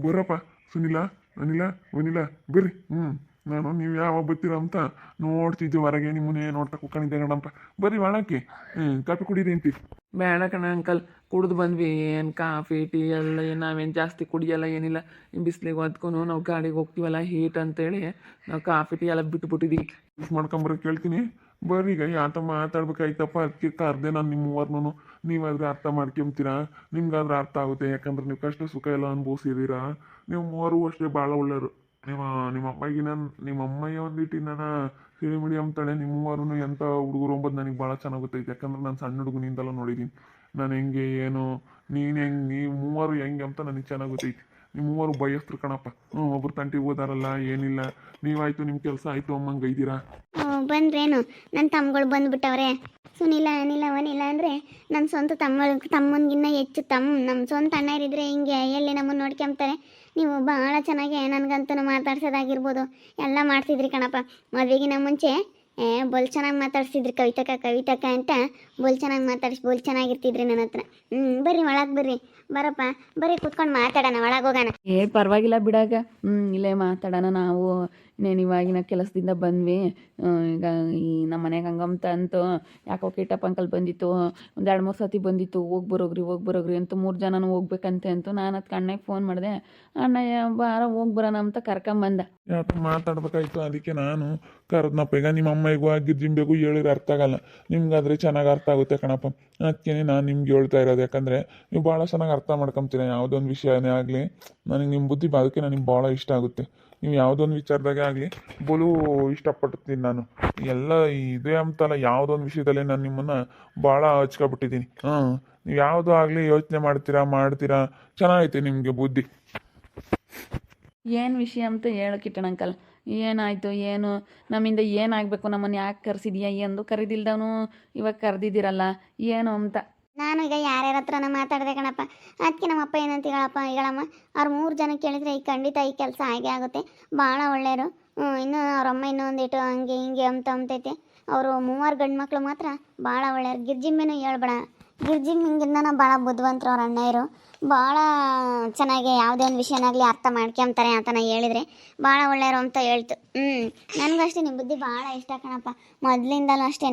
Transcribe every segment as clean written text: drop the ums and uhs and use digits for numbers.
ಬರ್ರಪ್ಪ ಸುನಿಲ ಅನಿಲ ವನಿಲ ಬರ್ರಿ. ನಾನು ನೀವು ಯಾವಾಗ ಬರ್ತೀರ ಅಂತ ನೋಡ್ತಿದ್ದೆ ಹೊರಗೆ, ನಿಮ್ಮನ್ನೇ ನೋಡ್ತಾ ಕುತ್ಕೊಂಡಿದ್ದೆ ಕಣಪ್ಪ. ಬರ್ರಿ ಒಳಕ್ಕೆ. ಕಾಫಿ ಕುಡೀರಿ ಅಂತಿ. ಬೇಡ ಕಣ ಅಂಕಲ್, ಕುಡ್ದು ಬಂದ್ವಿ. ಏನು ಕಾಫಿ ಟೀ ಎಲ್ಲ ನಾವೇನು ಜಾಸ್ತಿ ಕುಡಿಯಲ್ಲ, ಏನಿಲ್ಲ. ಬಿಸಿಲಿಗೆ ಹೊತ್ಕೊಂಡು ನಾವು ಗಾಡಿಗೆ ಹೋಗ್ತೀವಲ್ಲ, ಹೀಟ್ ಅಂತೇಳಿ ನಾವು ಕಾಫಿ ಟೀ ಎಲ್ಲ ಬಿಟ್ಬಿಟ್ಟಿದ್ದೀವಿ. ಯೂಸ್ ಮಾಡ್ಕೊಂಬರಕ್ಕೆ ಕೇಳ್ತೀನಿ. ಬರ್ರಿ ಈಗ ಆತ ಮಾತಾಡ್ಬೇಕಾಯ್ತಪ್ಪ, ಅದಕ್ಕೆ ಕರ್ದೆ ನಾನು ನಿಮ್ಮ ಮೂವರ್ನೂ. ನೀವಾದ್ರೆ ಅರ್ಥ ಮಾಡ್ಕೊಂತೀರಾ, ನಿಮ್ಗಾದ್ರೆ ಅರ್ಥ ಆಗುತ್ತೆ. ಯಾಕಂದ್ರೆ ನೀವು ಕಷ್ಟ ಸುಖ ಎಲ್ಲ ಅನುಭವಿಸಿದ್ದೀರಾ. ನೀವು ಮೂವರು ಅಷ್ಟೇ ಭಾಳ ಒಳ್ಳೆಯವರು. ನಿಮ್ಮ ಅಮ್ಮಗಿನ ನಿಮ್ಮ ಅಮ್ಮಯ್ಯ ಒಂದಿಟ್ಟಿನ ಸಿಡಿ ಮಿಡಿ ಅಂತಾಳೆ. ನಿಮ್ಮ ಮೂವರು ಎಂಥ ಹುಡುಗರು ಅಂಬೋದು ನನಗೆ ಭಾಳ ಚೆನ್ನಾಗಿ ಗೊತ್ತೈತೆ. ಯಾಕಂದ್ರೆ ನಾನು ಸಣ್ಣ ಹುಡುಗನಿಂದೆಲ್ಲ ನೋಡಿದ್ದೀನಿ ನಾನು ಹೆಂಗೆ ಏನು, ನೀನು ಹೆಂಗೆ, ನೀವು ಮೂವರು ಹೆಂಗೆ ಅಂತ ನನಗೆ ಚೆನ್ನಾಗಿ ಗೊತ್ತೈತಿ. ನಿಮ್ಮ ಮೂವರು ಬಯಸ್ತ್ರು ಕಣಪ್ಪ. ಒಬ್ರು ತಂಟಿಗೆ ಹೋದಾರಲ್ಲ, ಏನಿಲ್ಲ. ನೀವಾಯ್ತು ನಿಮ್ಮ ಕೆಲಸ ಆಯಿತು ಅಮ್ಮಂಗೆ ಗೈದಿರಾ. ಬಂದ್ರೇನು ನನ್ನ ತಮ್ಮಗಳು ಬಂದುಬಿಟ್ಟವ್ರೆ. ಸುನಿಲ ಅನಿಲ ಅವನಿಲ್ಲ ಅಂದರೆ ನನ್ನ ಸ್ವಂತ ತಮ್ಮನಿಗಿನ್ನ ಹೆಚ್ಚು ನಮ್ಮ ಸ್ವಂತ ಅಣ್ಣರಿದ್ರೆ ಹಿಂಗೆ ಎಲ್ಲಿ ನಮ್ಮನ್ನು ನೋಡ್ಕೊಂತಾರೆ. ನೀವು ಭಾಳ ಚೆನ್ನಾಗಿ ನನಗಂತೂ ಮಾತಾಡ್ಸೋದಾಗಿರ್ಬೋದು ಎಲ್ಲ ಮಾಡ್ತಿದ್ರಿ ಕಣಪ್ಪ. ಮದುವೆಗಿನ ಮುಂಚೆ ಬೋಲ್ ಚೆನ್ನಾಗಿ ಮಾತಾಡ್ಸಿದ್ರಿ. ಕವಿತಕ್ಕ ಅಂತ ಬೋಲ್ ಚೆನ್ನಾಗಿ ಬೋಲ್ ಚೆನ್ನಾಗಿರ್ತಿದ್ರಿ ನನ್ನ ಹತ್ರ. ಬರ್ರಿ ಒಳಗೆ ಬರ್ರಿ. ಬರಪ್ಪ ಬರ್ರಿ, ಕೂತ್ಕೊಂಡು ಮಾತಾಡೋಣ, ಒಳಗೆ ಹೋಗೋಣ. ಪರವಾಗಿಲ್ಲ ಬಿಡಾಗ. ಇಲ್ಲೇ ಮಾತಾಡೋಣ ನಾವು. ಇನ್ನೇನು ಇವಾಗಿನ ಕೆಲಸದಿಂದ ಬಂದ್ವಿ. ಈಗ ಈ ನಮ್ಮ ಮನೆಗೆ ಹಂಗಂತ ಅಂತು ಯಾಕೋ ಕೀಟಪ್ಪ ಅಂಕಲ್ ಬಂದಿತ್ತು, ಒಂದು 2-3 ಸತಿ ಬಂದಿತ್ತು. ಹೋಗಿ ಬರೋಗ್ರಿ ಅಂತ 3 ಜನನೂ ಹೋಗ್ಬೇಕಂತೆ ಅಂತು. ನಾನು ಅದಕ್ಕೆ ಅಣ್ಣಗೆ ಫೋನ್ ಮಾಡಿದೆ. ಅಣ್ಣ ಬಾರ ಹೋಗಿ ಬರೋಣ ಅಂತ ಕರ್ಕೊಂಬಂದ. ಯಾಕೆ ಮಾತಾಡ್ಬೇಕಾಯ್ತು, ಅದಕ್ಕೆ ನಾನು ಕರೆದ್ನಪ್ಪ. ಈಗ ನಿಮ್ಮ ಅಮ್ಮಗೂ ಗಿರ್ಜಿಂಬೆಗೂ ಹೇಳಿದ್ರೆ ಅರ್ಥ ಆಗಲ್ಲ, ನಿಮ್ಗಾದ್ರೆ ಚೆನ್ನಾಗಿ ಅರ್ಥ ಆಗುತ್ತೆ ಕಣಪ್ಪ. ಅದಕ್ಕೆ ನಾನು ನಿಮ್ಗೆ ಹೇಳ್ತಾ ಇರೋದು. ಯಾಕಂದರೆ ನೀವು ಭಾಳ ಚೆನ್ನಾಗಿ ಅರ್ಥ ಮಾಡ್ಕೊತೀರ ಯಾವುದೊಂದು ವಿಷಯನೇ ಆಗಲಿ. ನನಗೆ ನಿಮ್ಮ ಬುದ್ಧಿ ಅದಕ್ಕೆ ನನಗೆ ಭಾಳ ಇಷ್ಟ ಆಗುತ್ತೆ. ನೀವು ಯಾವುದೊಂದು ವಿಚಾರದಾಗೆ ಆಗಲಿ ಬಲು ಇಷ್ಟಪಡ್ತೀನಿ ನಾನು. ಎಲ್ಲ ಇದೇ ಅಂತಲ್ಲ, ಯಾವುದೊಂದು ವಿಷಯದಲ್ಲಿ ನಾನು ನಿಮ್ಮನ್ನು ಭಾಳ ಹಚ್ಕೊಬಿಟ್ಟಿದ್ದೀನಿ. ನೀವು ಯಾವುದೂ ಆಗಲಿ ಯೋಚನೆ ಮಾಡ್ತೀರಾ ಚೆನ್ನಾಗೈತೆ ನಿಮಗೆ ಬುದ್ಧಿ. ಏನು ವಿಷಯ ಅಂತ ಹೇಳೋಕಿಟ್ಟಣ ಅಂಕಲ್. ಏನಾಯಿತು, ಏನು ನಮ್ಮಿಂದ ಏನಾಗಬೇಕು, ನಮ್ಮನ್ನು ಯಾಕೆ ಕರೆಸಿದ್ಯಾ ಎಂದು ಕರೆದಿಲ್ದವನು ಇವಾಗ ಕರೆದಿದ್ದೀರಲ್ಲ, ಏನು ಅಂತ. ನಾನು ಈಗ ಯಾರ್ಯಾರ ಹತ್ರನ ಮಾತಾಡಿದೆ ಕಣಪ್ಪ. ಅದಕ್ಕೆ ನಮ್ಮಪ್ಪ ಏನಂತ ಹೇಳಮ್ಮ, ಅವ್ರು 3 ಜನ ಕೇಳಿದ್ರೆ ಈಗ ಖಂಡಿತ ಈ ಕೆಲಸ ಹಾಗೆ ಆಗುತ್ತೆ. ಭಾಳ ಒಳ್ಳೆಯರು. ಇನ್ನೂ ಅವರಮ್ಮ ಇನ್ನೊಂದಿಟ್ಟು ಹಂಗೆ ಹಿಂಗೆ ಅಂತೈತೆ. ಅವರು 3 ಗಂಡು ಮಕ್ಕಳು ಮಾತ್ರ ಭಾಳ ಒಳ್ಳೆಯರು. ಗಿರ್ಜಿಮ್ಮೆನೂ ಹೇಳ್ಬೇಡ, ಗಿರ್ಜಿಮ್ಮಿಂಗಿಂದ ಭಾಳ ಬುದ್ಧಿವಂತರು ಅವ್ರ ಅಣ್ಣಯ್ಯರು. ಭಾಳ ಚೆನ್ನಾಗಿ ಯಾವುದೇ ಒಂದು ವಿಷಯನಾಗಲಿ ಅರ್ಥ ಮಾಡ್ಕೊಂತಾರೆ ಅಂತ ಹೇಳಿದರೆ ಭಾಳ ಒಳ್ಳೆಯರು ಅಂತ ಹೇಳ್ತು. ನನಗೂ ಅಷ್ಟೇ ನಿಮ್ಮ ಬುದ್ಧಿ ಭಾಳ ಇಷ್ಟ ಕಣಪ್ಪ. ಮೊದಲಿಂದಲೂ ಅಷ್ಟೇ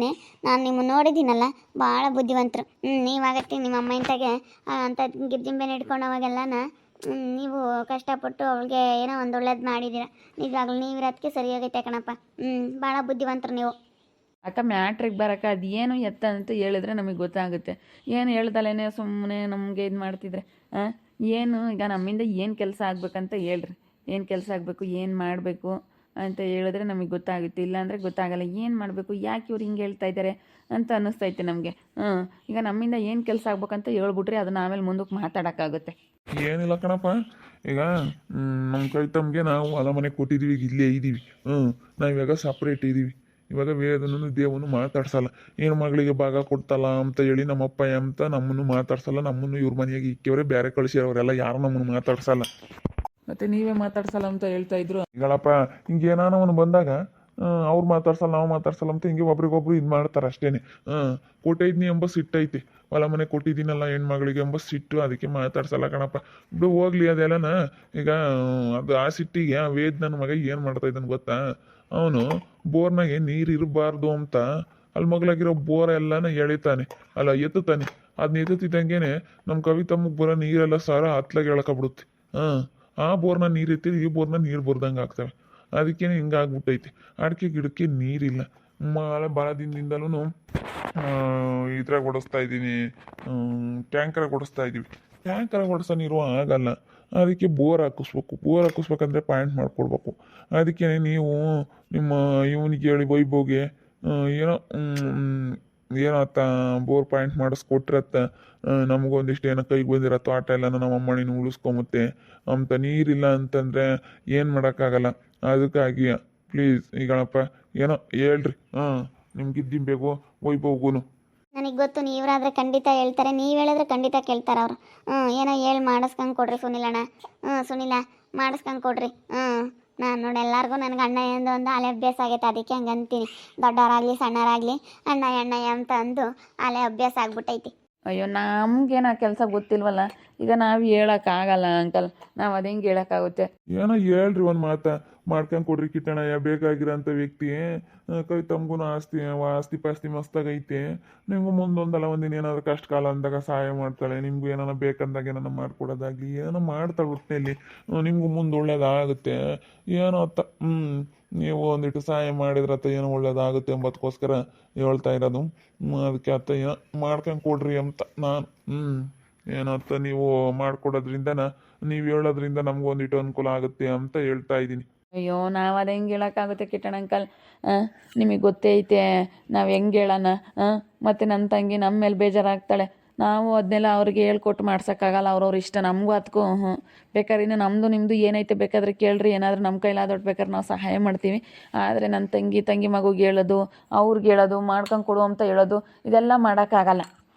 ನಾನು ನಿಮ್ಮನ್ನು ನೋಡಿದ್ದೀನಲ್ಲ, ಭಾಳ ಬುದ್ಧಿವಂತರು. ನೀವಾಗತ್ತೆ ನಿಮ್ಮ ಅಮ್ಮ ಇಂತಾಗೆ ಅಂತ ಗಿರ್ಜಿಂಬೆನ ಹಿಡ್ಕೊಂಡವಾಗೆಲ್ಲನ ನೀವು ಕಷ್ಟಪಟ್ಟು ಅವಳಿಗೆ ಏನೋ ಒಂದು ಒಳ್ಳೇದು ಮಾಡಿದ್ದೀರ. ನಿಜವಾಗ್ಲೂ ನೀವಿರೋದಕ್ಕೆ ಸರಿಯಾಗೈತೆ ಕಣಪ್ಪ. ಭಾಳ ಬುದ್ಧಿವಂತರು ನೀವು. ಅಕ್ಕ ಮ್ಯಾಟ್ರಿಗೆ ಬರೋಕ್ಕ ಅದೇನು ಎತ್ತ ಅಂತ ಹೇಳಿದ್ರೆ ನಮಗೆ ಗೊತ್ತಾಗುತ್ತೆ. ಏನು ಹೇಳ್ದಲೇ ಸುಮ್ಮನೆ ನಮಗೆ ಇದು ಮಾಡ್ತಿದ್ರೆ ಏನು ಈಗ ನಮ್ಮಿಂದ ಏನು ಕೆಲಸ ಆಗ್ಬೇಕಂತ ಹೇಳ್ರಿ. ಏನು ಕೆಲಸ ಆಗಬೇಕು, ಏನು ಮಾಡಬೇಕು ಅಂತ ಹೇಳಿದ್ರೆ ನಮಗೆ ಗೊತ್ತಾಗುತ್ತೆ. ಇಲ್ಲಾಂದರೆ ಗೊತ್ತಾಗಲ್ಲ. ಏನು ಮಾಡಬೇಕು, ಯಾಕೆ ಇವ್ರು ಹಿಂಗೆ ಹೇಳ್ತಾ ಇದ್ದಾರೆ ಅಂತ ಅನ್ನಿಸ್ತೈತೆ ನಮಗೆ. ಈಗ ನಮ್ಮಿಂದ ಏನು ಕೆಲಸ ಆಗ್ಬೇಕಂತ ಹೇಳ್ಬಿಟ್ರೆ ಅದನ್ನ ಆಮೇಲೆ ಮುಂದಕ್ಕೆ ಮಾತಾಡೋಕ್ಕಾಗುತ್ತೆ. ಏನಿಲ್ಲ ಕಣಪ್ಪ, ಈಗ ನಮ್ಮ ಕೈ ತಮ್ಗೆ ನಾವು ಹೊಲ ಮನೆ ಕೊಟ್ಟಿದ್ದೀವಿ, ಈಗ ಇಲ್ಲೇ ಇದ್ದೀವಿ. ನಾವಿವಾಗ ಸಪ್ರೇಟ್ ಇದ್ದೀವಿ. ಇವಾಗ ವೇದನೂ ದೇವನು ಮಾತಾಡ್ಸಲ್ಲ. ಏನು ಮಗಳಿಗೆ ಭಾಗ ಕೊಡ್ತಲ್ಲ ಅಂತ ಹೇಳಿ ನಮ್ಮಪ್ಪ ಅಂತ ನಮ್ಮನ್ನು ಮಾತಾಡ್ಸಲ್ಲ. ನಮ್ಮನ್ನು ಇವ್ರ ಮನೆಯಾಗಿ ಇಕ್ಕವರೇ ಬೇರೆ ಕಳಿಸಿರೋರೆಲ್ಲ ಯಾರು ನಮ್ಮನ್ನು ಮಾತಾಡ್ಸಲ್ಲ. ಮತ್ತೆ ನೀವೇ ಮಾತಾಡ್ಸಲ್ಲ ಅಂತ ಹೇಳ್ತಾ ಇದ್ರು. ಈಗಳಪ್ಪ ಹಿಂಗೇನಾನ ಅವನು ಬಂದಾಗ ಅವ್ರು ಮಾತಾಡ್ಸಲ್ಲ, ನಾವು ಮಾತಾಡ್ಸಲ್ಲ ಅಂತ ಹಿಂಗೆ ಒಬ್ರಿಗೊಬ್ರು ಇದು ಮಾಡ್ತಾರೆ ಅಷ್ಟೇ. ಕೊಟ್ಟಿದ್ನಿ ಎಂಬ ಸಿಟ್ಟೈತಿ, ಹೊಲ ಮನೆ ಕೊಟ್ಟಿದ್ದೀನಲ್ಲ ಹೆಣ್ಮಗಳಿಗೆ ಎಂಬ ಸಿಟ್ಟು, ಅದಕ್ಕೆ ಮಾತಾಡ್ಸಲ್ಲ ಕಣಪ್ಪ. ಬಿಡು ಹೋಗ್ಲಿ ಅದೆಲ್ಲನ. ಈಗ ಅದು ಆ ಸಿಟ್ಟಿಗೆ ಆ ವೇದ್ ನನ್ನ ಮಗ ಏನು ಮಾಡ್ತಾ ಇದ್ದಾನೆ ಗೊತ್ತಾ, ಅವನು ಬೋರ್ನಾಗೆ ನೀರು ಇರಬಾರ್ದು ಅಂತ ಅಲ್ಲಿ ಮಗಳಾಗಿರೋ ಬೋರ್ ಎಲ್ಲನ ಎಳಿತಾನೆ, ಅಲ್ಲ ಎತ್ತುತ್ತಾನೆ. ಅದನ್ನ ಎತ್ತುತ್ತಿದ್ದಂಗೆನೆ ನಮ್ಮ ಕವಿತಮ್ಮಗೆ ಬರೋ ನೀರೆಲ್ಲ ಸಾರ ಹತ್ಲಾಗ ಎಳ್ಕೊಬಿಡುತ್ತೆ. ಆ ಬೋರ್ನ ನೀರು ಎತ್ತಿದ್ರೆ ಈ ಬೋರ್ನ ನೀರು ಬರ್ದಂಗೆ ಆಗ್ತವೆ. ಅದಕ್ಕೇನೆ ಹಿಂಗಾಗ್ಬಿಟ್ಟೈತೆ. ಅಡಿಕೆ ಗಿಡಕ್ಕೆ ನೀರಿಲ್ಲ. ಭಾಳ ದಿನದಿಂದಲೂ ಇದ್ರಾಗ ಓಡಿಸ್ತಾ ಇದ್ದೀನಿ, ಟ್ಯಾಂಕರಾಗ ಓಡಿಸ್ತಾ ಇದ್ದೀವಿ. ಟ್ಯಾಂಕರಾಗ ಓಡಿಸೋ ನೀರು ಆಗಲ್ಲ. ಅದಕ್ಕೆ ಬೋರ್ ಹಾಕಿಸ್ಬೇಕಂದ್ರೆ ಪಾಯಿಂಟ್ ಮಾಡಿಕೊಡ್ಬೇಕು. ಅದಕ್ಕೆ ನೀವು ನಿಮ್ಮ ಇವನಿಗೆ ಹೇಳಿ ವೈಭವ್ಗೆ ಏನೋ ಬೋರ್ ಪಾಯಿಂಟ್ ಮಾಡಿಸ್ಕೊಟ್ರತ್ತ, ನಮಗೊಂದಿಷ್ಟು ಏನೋ ಕೈಗೆ ಬಂದಿರತ್ತೋ ಆಟ ಎಲ್ಲ ನಮ್ಮ ಅಮ್ಮಣಿನ ಉಳಿಸ್ಕೊಂಬತ್ತೆ ಅಂತ. ನೀರಿಲ್ಲ ಅಂತಂದರೆ ಏನು ಮಾಡೋಕ್ಕಾಗಲ್ಲ. ಅದಕ್ಕಾಗಿ ಪ್ಲೀಸ್ ಈಗಳಪ್ಪ ಏನೋ ಹೇಳ್ರಿ. ನಿಮ್ಗಿದ್ದಿಂಬೇಕು ವೈಭವ್ಗೂ. ನನಗೆ ಗೊತ್ತು, ನೀವರಾದರೆ ಖಂಡಿತ ಹೇಳ್ತಾರೆ. ನೀವು ಹೇಳಿದ್ರೆ ಖಂಡಿತ ಕೇಳ್ತಾರೆ ಅವರು. ಏನೋ ಹೇಳಿ ಮಾಡಿಸ್ಕೊಂಡು ಕೊಡ್ರಿ ಸುನಿಲಣ್ಣ. ಸುನಿಲ ಮಾಡಿಸ್ಕೊಂಡು ಕೊಡ್ರಿ. ನಾನು ನೋಡಿ ಎಲ್ಲರಿಗೂ ನನಗೆ ಅಣ್ಣ ಎಂದು ಒಂದು ಅಲೆ ಅಭ್ಯಾಸ ಆಗೈತೆ. ಅದಕ್ಕೆ ಹಂಗೆ ಅಂತೀನಿ. ದೊಡ್ಡವರಾಗಲಿ ಸಣ್ಣವರಾಗಲಿ ಅಣ್ಣ ಅಂತ ಅಂದು ಅಲೆ ಅಭ್ಯಾಸ ಆಗ್ಬಿಟ್ಟೈತಿ. ಅಯ್ಯೋ ನಮಗೇನು ಆ ಕೆಲಸ ಗೊತ್ತಿಲ್ವಲ್ಲ. ಈಗ ನಾವು ಹೇಳೋಕ್ಕಾಗಲ್ಲ ಅಂಕಲ್, ನಾವು ಅದು ಹೆಂಗೆ ಹೇಳೋಕ್ಕಾಗುತ್ತೆ? ಏನೋ ಹೇಳ್ರಿ ಒಂದು ಮಾತಾ ಮಾಡ್ಕೊಂಡು ಕೊಡ್ರಿ ಕಿಟ್ಟಣಯ್ಯ, ಬೇಕಾಗಿರೋಂಥ ವ್ಯಕ್ತಿ. ಕೈ ತಮ್ಗೂ ಆಸ್ತಿ ಪಾಸ್ತಿ ಮಸ್ತಾಗೈತೆ. ನಿಮಗೂ ಮುಂದೊಂದಲ್ಲ ಒಂದಿನ ಏನಾದ್ರು ಕಷ್ಟ ಕಾಲ ಅಂದಾಗ ಸಹಾಯ ಮಾಡ್ತಾಳೆ. ನಿಮ್ಗೂ ಏನಾರ ಬೇಕಂದಾಗ ಏನಾರ ಮಾಡ್ಕೊಡೋದಾಗ್ಲಿ ಏನೋ ಮಾಡ್ತಾಳೆ ಒಟ್ಟಿನಲ್ಲಿ. ನಿಮಗೂ ಮುಂದೆ ಒಳ್ಳೇದಾಗುತ್ತೆ ಏನೋ ಅತ್ತ. ನೀವು ಒಂದಿಟ್ಟು ಸಹಾಯ ಮಾಡಿದ್ರತ್ತ ಏನೋ ಒಳ್ಳೇದಾಗುತ್ತೆ ಎಂಬದಕ್ಕೋಸ್ಕರ ಹೇಳ್ತಾ ಇರೋದು. ಅದಕ್ಕೆ ಅತ್ತ ಏನೋ ಮಾಡ್ಕೊಂಡು ಕೊಡ್ರಿ ಅಂತ ನಾನು. ಏನತ್ತ ನೀವು ಮಾಡ್ಕೊಡೋದ್ರಿಂದ ನೀವು ಹೇಳೋದ್ರಿಂದ ನಮಗೂ ಒಂದಿಟ್ಟು ಅನುಕೂಲ ಆಗುತ್ತೆ ಅಂತ ಹೇಳ್ತಾ ಇದ್ದೀನಿ. ಅಯ್ಯೋ, ನಾವು ಅದು ಹೆಂಗೆ ಹೇಳೋಕ್ಕಾಗುತ್ತೆ ಕಿಟ್ಟಣ ಅಂಕಲ್? ನಿಮಗೆ ಗೊತ್ತೇ ಐತೆ ನಾವು ಹೆಂಗೆ ಹೇಳೋಣ? ಮತ್ತು ನನ್ನ ತಂಗಿ ನಮ್ಮ ಮೇಲೆ ಬೇಜಾರಾಗ್ತಾಳೆ. ನಾವು ಅದನ್ನೆಲ್ಲ ಅವ್ರಿಗೆ ಹೇಳ್ಕೊಟ್ಟು ಮಾಡ್ಸೋಕ್ಕಾಗಲ್ಲ. ಅವ್ರವ್ರ ಇಷ್ಟ. ನಮಗೂ ಅದಕ್ಕೂ ಬೇಕಾದ್ರೆ ಇನ್ನು ನಮ್ಮದು ನಿಮ್ಮದು ಏನೈತೆ ಬೇಕಾದ್ರೆ ಕೇಳ್ರಿ. ಏನಾದರೂ ನಮ್ಮ ಕೈಲಾದೊಟ್ಟು ಬೇಕಾದ್ರೆ ನಾವು ಸಹಾಯ ಮಾಡ್ತೀವಿ. ಆದರೆ ನನ್ನ ತಂಗಿ ಮಗುಗೆ ಹೇಳೋದು, ಅವ್ರಿಗೆ ಹೇಳೋದು, ಮಾಡ್ಕೊಂಡು ಕೊಡು ಅಂತ ಹೇಳೋದು, ಇದೆಲ್ಲ ಮಾಡೋಕ್ಕಾಗಲ್ಲ.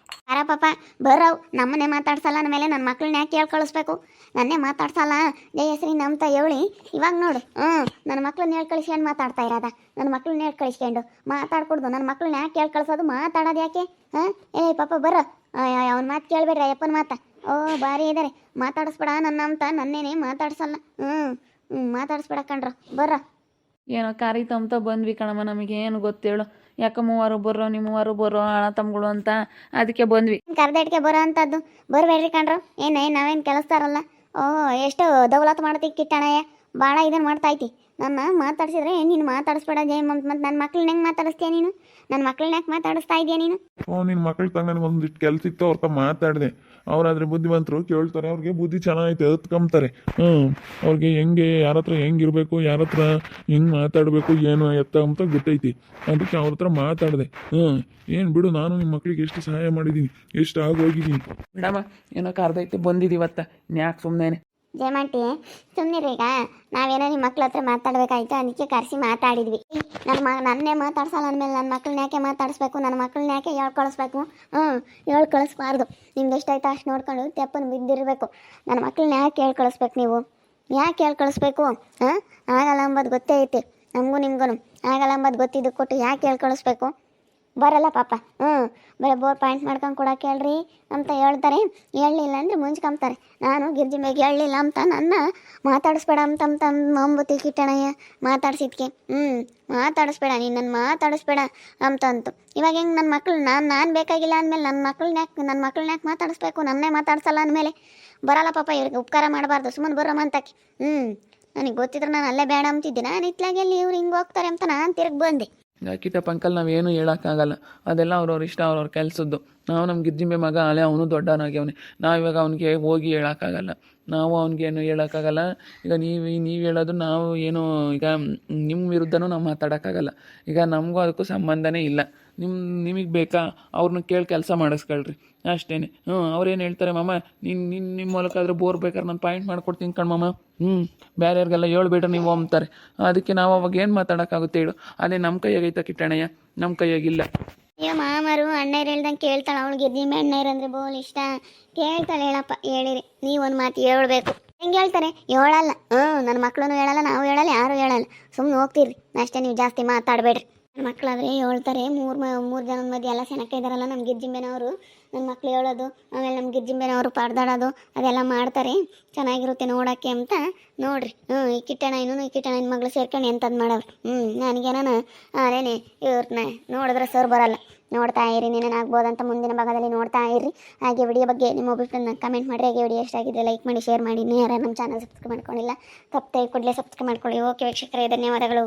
ಅರ ಪಾಪ ಬರ್ರವು ನಮ್ಮನ್ನೇ ಮಾತಾಡ್ಸಲ್ಲ ಅಂದಮೇಲೆ ನನ್ನ ಮಕ್ಳನ್ನ ಯಾಕೆ ಕೇಳಿ ಕಳಿಸ್ಬೇಕು? ನನ್ನೇ ಮಾತಾಡ್ಸಲ್ಲ ಜಯಶ್ರೀ ನಮ್ತ ಹೇಳಿ ಇವಾಗ ನೋಡು. ನನ್ನ ಮಕ್ಳನ್ನ ಹೇಳಿ ಕಳಿಸ್ಕೊಂಡು ಮಾತಾಡ್ತಾ ಇರೋದ. ನನ್ನ ಮಕ್ಳನ್ನ ಹೇಳಿ ಕಳಿಸ್ಕೊಂಡು ಮಾತಾಡ್ಕೊಡ್ದು. ನನ್ನ ಮಕ್ಳನ್ನ ಯಾಕೆ ಕೇಳಿ ಕಳ್ಸೋದು? ಮಾತಾಡೋದು ಯಾಕೆ? ಏ ಪಾಪ ಬರ್ರ, ಅವ್ನ ಮಾತು ಕೇಳಬೇಡ್ರಿ, ಅಯ್ಯಪ್ಪನ ಮಾತ. ಭಾರಿ ಇದ್ದಾರೆ. ಮಾತಾಡಿಸ್ಬೇಡ ನನ್ನ ಅಂತ ನನ್ನೇನೆ ಮಾತಾಡ್ಸಲ್ಲ. ಮಾತಾಡಿಸ್ಬೇಡ ಕಣ್ರ, ಬರ್ರ. ಏನೋ ಕಾರಿ ತಮ್ತ ಬಂದ್ವಿ ಕಣಮ್ಮ, ನಮಗೆ ಏನು ಗೊತ್ತೇಳು? ಯಾಕೆ ಮೂವರು ಬರ್ರೋ, ನೀವು ಮೂವರು ಬರ್ರೋ ಅಣ್ಣ ತಮ್ಮಗಳು ಅಂತ, ಅದಕ್ಕೆ ಬಂದ್ವಿ. ಕರ್ದೇಟ್ಗೆ ಬರೋ ಅಂಥದ್ದು ಬರಬೇಡ್ರಿ ಕಣ್ರು. ನಾವೇನು ಕೆಲಸ್ತಾರಲ್ಲ. ಎಷ್ಟು ದೌಲತ್ ಮಾಡ್ತಿ ಕಿಟ್ಟಣಯ್ಯ, ಭಾಳ ಇದನ್ನು ಮಾಡ್ತಾಯ್ತಿ. ನನ್ನ ಮಾತಾಡ್ಸಿದ್ರೆ ನೀನು ಮಾತಾಡಿಸ್ಬೇಡ ಜಯ. ಮತ್ತು ನನ್ನ ಮಕ್ಳನ್ನ ಹೆಂಗೆ ಮಾತಾಡಿಸ್ತೀಯ ನೀನು? ನನ್ನ ಮಕ್ಳನ್ನ ಯಾಕೆ ಮಾತಾಡಿಸ್ತಾ ಇದೆಯಾ ನೀನು? ನಿನ್ನ ಮಕ್ಳು ತಂಗ ನನಗೆ ಒಂದಿಷ್ಟು ಕೆಲಸ ಇತ್ತು, ಅವ್ರ ಮಾತಾಡಿದೆ. ಅವರಾದ್ರೆ ಬುದ್ಧಿವಂತರು, ಕೇಳ್ತಾರೆ. ಅವ್ರಿಗೆ ಬುದ್ಧಿ ಚೆನ್ನಾಗೈತೆ, ಹತ್ಕೊಂತಾರೆ. ಅವ್ರಿಗೆ ಹೆಂಗೆ ಯಾರ ಹತ್ರ ಹೆಂಗಿರ್ಬೇಕು, ಯಾರ ಹತ್ರ ಹೆಂಗೆ ಮಾತಾಡಬೇಕು, ಏನು ಎತ್ತ ಅಂತ ಗೊತ್ತೈತಿ. ಅದಕ್ಕೆ ಅವ್ರ ಹತ್ರ ಮಾತಾಡಿದೆ. ಏನು ಬಿಡು, ನಾನು ನಿಮ್ಮ ಮಕ್ಳಿಗೆ ಎಷ್ಟು ಸಹಾಯ ಮಾಡಿದ್ದೀನಿ, ಎಷ್ಟು ಆಗೋಗಿದ್ದೀನಿ. ಮೇಡಮ ಏನೋ ಕರ್ದೈತೆ ಬಂದಿದ್ದೀವತ್ತ, ಯಾಕೆ ಸುಮ್ಮನೆ? ಜಯಮಂಟಿ ಸುಮ್ಮನಿರಿ. ಈಗ ನಾವೇನೋ ನಿಮ್ಮ ಮಕ್ಳ ಹತ್ರ ಮಾತಾಡ್ಬೇಕಾಯ್ತು, ಅದಕ್ಕೆ ಕರೆಸಿ ಮಾತಾಡಿದ್ವಿ. ನನ್ನೇ ಮಾತಾಡ್ಸಲ್ಲ ಅಂದಮೇಲೆ ನನ್ನ ಮಕ್ಳನ್ನ ಯಾಕೆ ಮಾತಾಡಿಸ್ಬೇಕು? ನನ್ನ ಮಕ್ಳನ್ನ ಯಾಕೆ ಹೇಳ್ಕಳಿಸ್ಬೇಕು? ಹೇಳ್ಕಳಿಸ್ಬಾರ್ದು. ನಿಮ್ಗೆ ಎಷ್ಟಾಯ್ತು ಅಷ್ಟು ನೋಡ್ಕೊಂಡು ತೆಪ್ಪನ್ನು ಬಿದ್ದಿರಬೇಕು. ನನ್ನ ಮಕ್ಳನ್ನ ಯಾಕೆ ಹೇಳ್ಕಳಿಸ್ಬೇಕು? ನೀವು ಯಾಕೆ ಹೇಳ್ಕಳಿಸ್ಬೇಕು? ಆಗಲ್ಲ ಅಂಬೋದು ಗೊತ್ತೇ ಐತಿ ನಮಗೂ ನಿಮ್ಗೂ. ಆಗಲ್ಲ ಅಂಬೋದು ಗೊತ್ತಿದ್ದು ಕೊಟ್ಟು ಯಾಕೆ ಹೇಳ್ಕಳಿಸ್ಬೇಕು? ಬರಲ್ಲ ಪಾಪ. ಬರೀ ಬೋರ್ ಪಾಯಿಂಟ್ ಮಾಡ್ಕೊಂಡು ಕೊಡೋಕೆ ಹೇಳ್ರಿ ಅಂತ ಹೇಳ್ತಾರೆ. ಹೇಳಲಿಲ್ಲ ಅಂದರೆ ಮುಂಚ್ಕೊಂತಾರೆ. ನಾನು ಗಿರ್ಜಿ ಮೇಗೆ ಹೇಳಲಿಲ್ಲ ಅಂತ ನನ್ನ ಮಾತಾಡಿಸ್ಬೇಡ ಅಂತ ಅಂಬುತ್ತಿ ಕಿಟ್ಟಣಯ್ಯ ಮಾತಾಡ್ಸಿದ್ಕೆ. ಮಾತಾಡಿಸ್ಬೇಡ ನೀನು, ನನ್ನ ಮಾತಾಡಿಸ್ಬೇಡ ಅಂತಂತು. ಇವಾಗ ಹೆಂಗೆ ನನ್ನ ಮಕ್ಳು ನಾನು ಬೇಕಾಗಿಲ್ಲ ಅಂದಮೇಲೆ ನನ್ನ ಮಕ್ಳನ್ನ ಯಾಕೆ ಮಾತಾಡಿಸ್ಬೇಕು? ನನ್ನೇ ಮಾತಾಡ್ಸಲ್ಲ ಅಂದಮೇಲೆ ಬರಲ್ಲ ಪಾಪ. ಇವ್ರಿಗೆ ಉಪಕಾರ ಮಾಡಬಾರ್ದು, ಸುಮ್ಮನೆ ಬರೋ ಮಂತಕ್ಕೆ. ನನಗೆ ಗೊತ್ತಿದ್ರೆ ನಾನು ಅಲ್ಲೇ ಬೇಡ ಅಂತಿದ್ದೆ. ನಾನು ಇತ್ಲಾಗೆಲ್ಲಿ ಇವ್ರು ಹಿಂಗೆ ಹೋಗ್ತಾರೆ ಅಂತ ನಾನು ತಿರುಗಿ ಬಂದೆ. ಕಿಟ್ಟಪ್ಪ ಅಂಕಲ್, ನಾವೇನು ಹೇಳೋಕ್ಕಾಗಲ್ಲ. ಅದೆಲ್ಲ ಅವ್ರವ್ರ ಇಷ್ಟ, ಅವ್ರವ್ರ ಕೆಲಸದ್ದು. ನಾವು ನಮ್ಮ ಗಿರ್ಜಿಂಬೆ ಮಗ ಅಲೆ, ಅವನು ದೊಡ್ಡವನಾಗ್ಯವನೆ. ನಾವಿವಾಗ ಅವ್ನಿಗೆ ಹೋಗಿ ಹೇಳೋಕ್ಕಾಗಲ್ಲ. ನಾವು ಅವ್ನಿಗೇನು ಹೇಳೋಕ್ಕಾಗಲ್ಲ. ಈಗ ನೀವು ಹೇಳೋದು ನಾವು ಏನು, ಈಗ ನಿಮ್ಮ ವಿರುದ್ಧನೂ ನಾವು ಮಾತಾಡೋಕ್ಕಾಗಲ್ಲ. ಈಗ ನಮಗೂ ಅದಕ್ಕೂ ಸಂಬಂಧನೇ ಇಲ್ಲ. ನಿಮಗೆ ಬೇಕಾ ಅವ್ರನ್ನ ಕೇಳಿ ಕೆಲಸ ಮಾಡಿಸ್ಕೊಳ್ರಿ ಅಷ್ಟೇ. ಅವ್ರೇನು ಹೇಳ್ತಾರೆ, ಮಾಮ ನಿಮ್ಮ ಮೂಲಕ ಆದರೂ ಬೋರ್ ಬೇಕಾದ್ರೆ ನಾನು ಪಾಯಿಂಟ್ ಮಾಡ್ಕೊಡ್ತೀನಿ ಕಣ್ಮಮ್ಮ. ಬೇರೆಯವ್ರಿಗೆಲ್ಲ ಹೇಳ್ಬೇಡ್ರಿ ನೀವು ಅಂತಾರೆ. ಅದಕ್ಕೆ ನಾವು ಅವಾಗ ಏನು ಮಾತಾಡೋಕ್ಕಾಗುತ್ತೆ ಹೇಳು? ಅದೇ ನಮ್ಮ ಕೈಯಾಗೈತ ಕಿಟ್ಟಣಯ್ಯ, ನಮ್ಮ ಕೈಯಾಗಿಲ್ಲ. ಅಯ್ಯೋ ಮಾಮರು ಅಣ್ಣಯ್ರು ಹೇಳ್ದಂಗೆ ಕೇಳ್ತಾಳೆ. ಅವಳು ಗಿರ್ಜಿಂಬೆ ಅಣ್ಣಯ್ರು ಅಂದರೆ ಬೋಲ್ ಇಷ್ಟ. ಕೇಳ್ತಾಳೆ. ಹೇಳಪ್ಪ ಹೇಳಿರಿ, ನೀವೊಂದು ಮಾತು ಹೇಳ್ಬೇಕು. ಹೆಂಗೆ ಹೇಳ್ತಾರೆ? ಹೇಳಲ್ಲ. ನನ್ನ ಮಕ್ಳು ಹೇಳಲ್ಲ, ನಾವು ಹೇಳಲ್ಲ, ಯಾರು ಹೇಳಲ್ಲ. ಸುಮ್ಮನೆ ಹೋಗ್ತೀರಿ ಅಷ್ಟೇ. ನೀವು ಜಾಸ್ತಿ ಮಾತಾಡಬೇಡ್ರಿ. ನನ್ನ ಮಕ್ಕಳಾದರೆ ಹೇಳ್ತಾರೆ. ಮೂರು ಜನದ ಮಧ್ಯೆ ಎಲ್ಲ ಸೆನಕ ಇದ್ದಾರಲ್ಲ ನಮ್ಮ ಗಿರ್ಜಿಂಬೆನವರು. ನನ್ನ ಮಕ್ಳು ಹೇಳೋದು, ಆಮೇಲೆ ನಮ್ಮ ಗಿರ್ಜಿಂಬೆನವರು ಪರದಾಡೋದು ಅದೆಲ್ಲ ಮಾಡ್ತಾರೆ. ಚೆನ್ನಾಗಿರುತ್ತೆ ನೋಡೋಕ್ಕೆ ಅಂತ ನೋಡ್ರಿ. ಈ ಕಿಟ್ಟಣ್ಣನ ಮಗಳು ಸೇರ್ಕೊಂಡು ಎಂಥದ್ದು ಮಾಡವ್ರು. ನನಗೇನ ಅದೇನೆ ಇವ್ರನ್ನ ನೋಡಿದ್ರೆ ಸರ್ ಬರಲ್ಲ. ನೋಡ್ತಾ ಇರಿ, ನೀನೇನಾಗ್ಬೋದಂತ ಮುಂದಿನ ಭಾಗದಲ್ಲಿ ನೋಡ್ತಾ ಇರಿ. ಹಾಗೆ ವಿಡಿಯೋ ಬಗ್ಗೆ ನಿಮ್ಮ ಅಭಿಪ್ರಾಯನ ಕಮೆಂಟ್ ಮಾಡಿರಿ. ಹಾಗೆ ವಿಡಿಯೋ ಎಷ್ಟಾಗಿದ್ರೆ ಲೈಕ್ ಮಾಡಿ, ಶೇರ್ ಮಾಡಿ. ಯಾರು ನಮ್ಮ ಚಾನಲ್ ಸಬ್ಸ್ಕ್ರೈಬ್ ಮಾಡ್ಕೊಂಡಿಲ್ಲ ತಪ್ಪದೆ ಕೂಡಲೇ ಸಬ್ಸ್ಕ್ರೈಬ್ ಮಾಡ್ಕೊಳ್ಳಿ. ಓಕೆ ವೀಕ್ಷಕರೇ, ಧನ್ಯವಾದಗಳು.